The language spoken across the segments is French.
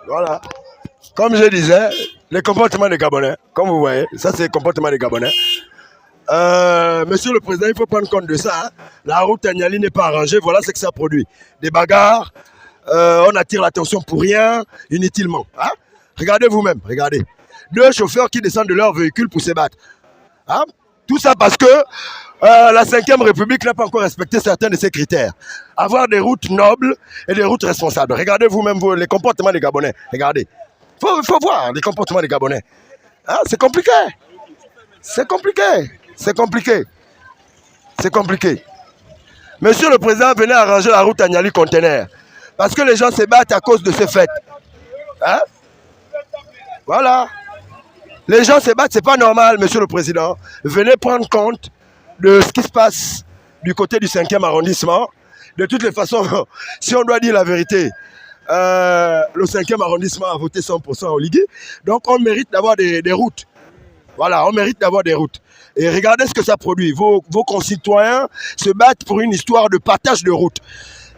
Voilà. Comme je disais, les comportements des Gabonais, comme vous voyez, ça c'est le comportement des Gabonais. Monsieur le Président, il faut prendre compte de ça. Hein. La route à Niali n'est pas arrangée, voilà ce que ça produit. Des bagarres, on attire l'attention pour rien, inutilement. Hein. Regardez vous-même, regardez. Deux chauffeurs qui descendent de leur véhicule pour se battre. Hein. Tout ça parce que la 5e République n'a pas encore respecté certains de ses critères. Avoir des routes nobles et des routes responsables. Regardez vous-même les comportements des Gabonais. Regardez. Il faut voir les comportements des Gabonais. Hein, c'est compliqué. C'est compliqué. C'est compliqué. C'est compliqué. Monsieur le Président, venez arranger la route à Niali Conteneur. Parce que les gens se battent à cause de ce fait. Hein? Voilà. Les gens se battent, c'est pas normal, Monsieur le Président. Venez prendre compte de ce qui se passe du côté du 5e arrondissement. De toutes les façons, si on doit dire la vérité, le 5e arrondissement a voté 100% au Ligue. Donc on mérite d'avoir des routes. Voilà, on mérite d'avoir des routes. Et regardez ce que ça produit. Vos concitoyens se battent pour une histoire de partage de routes.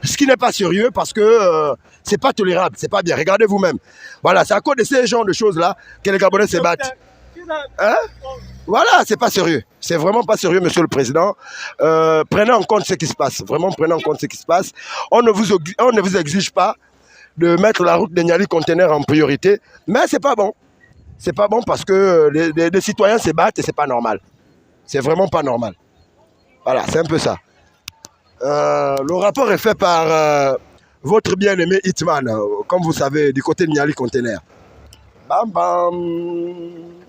Ce qui n'est pas sérieux parce que c'est pas tolérable, c'est pas bien. Regardez vous-même. Voilà, c'est à cause de ces genres de choses-là que les Gabonais se battent. Hein? Voilà, c'est pas sérieux. C'est vraiment pas sérieux, Monsieur le Président. Prenez en compte ce qui se passe. Vraiment, prenez en compte ce qui se passe. On ne vous exige pas de mettre la route de Niali Conteneur en priorité, mais c'est pas bon. C'est pas bon parce que les citoyens se battent et c'est pas normal. C'est vraiment pas normal. Voilà, c'est un peu ça. Le rapport est fait par votre bien-aimé Hitman, comme vous savez, du côté de Niali Conteneur. Bam bam.